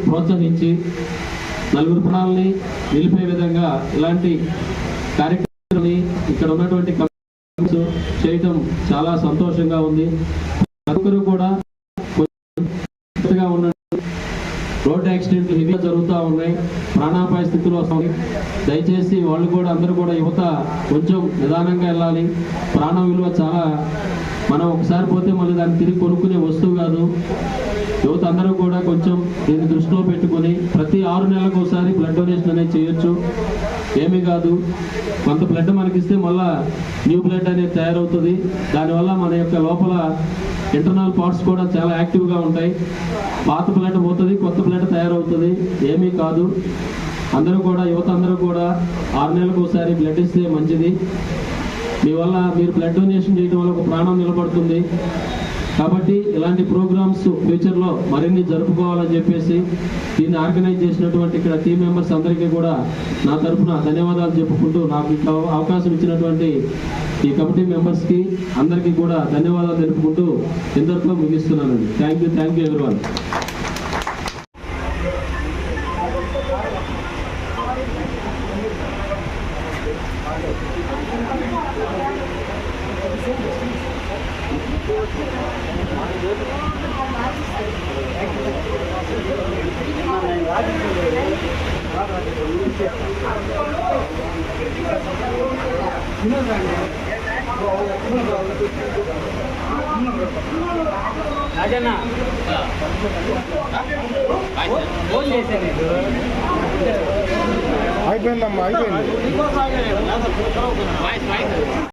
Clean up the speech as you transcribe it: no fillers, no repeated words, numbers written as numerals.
ప్రోత్సహించి నలుగురు ప్రాణాలని నిలిపే విధంగా ఇలాంటి కార్యక్రమాన్ని ఇక్కడ ఉన్నటువంటి చేయటం చాలా సంతోషంగా ఉంది. అందరూ కూడా రోడ్ యాక్సిడెంట్లు హెవీగా జరుగుతూ ఉన్నాయి, ప్రాణాపాయ స్థితిలో వస్తుంది. దయచేసి వాళ్ళు కూడా అందరూ కూడా యువత కొంచెం నిదానంగా వెళ్ళాలి. ప్రాణం విలువ చాలా, మనం ఒకసారి పోతే మళ్ళీ దాన్ని తిరిగి కొనుక్కునే వస్తువు కాదు. యువత అందరూ కూడా కొంచెం దీన్ని దృష్టిలో పెట్టుకొని ప్రతి 6 నెలలకు ఒకసారి బ్లడ్ డొనేషన్ అనేది చేయొచ్చు. ఏమీ కాదు, కొంత బ్లడ్ మనకిస్తే మళ్ళా న్యూ బ్లడ్ అనేది తయారవుతుంది. దానివల్ల మన యొక్క లోపల ఇంటర్నల్ పార్ట్స్ కూడా చాలా యాక్టివ్గా ఉంటాయి. పాత బ్లడ్ పోతుంది, కొత్త బ్లడ్ తయారవుతుంది. ఏమీ కాదు. అందరూ కూడా యువత అందరూ కూడా 6 నెలలకు ఒకసారి బ్లడ్ ఇస్తే మంచిది. మీ వల్ల మీరు బ్లడ్ డొనేషన్ చేయడం వల్ల ఒక ప్రాణం నిలబడుతుంది. కాబట్టి ఇలాంటి ప్రోగ్రామ్స్ ఫ్యూచర్లో మరిన్ని జరుపుకోవాలని చెప్పేసి దీన్ని ఆర్గనైజ్ చేసినటువంటి ఇక్కడ టీం మెంబర్స్ అందరికీ కూడా నా తరఫున ధన్యవాదాలు చెప్పుకుంటూ, నాకు అవకాశం ఇచ్చినటువంటి ఈ కమిటీ మెంబర్స్కి అందరికీ కూడా ధన్యవాదాలు తెలుపుకుంటూ ఇందరితో ముగిస్తున్నానండి. Thank you everyone. అయిపోయిందమ్మా, అయిపోయింది.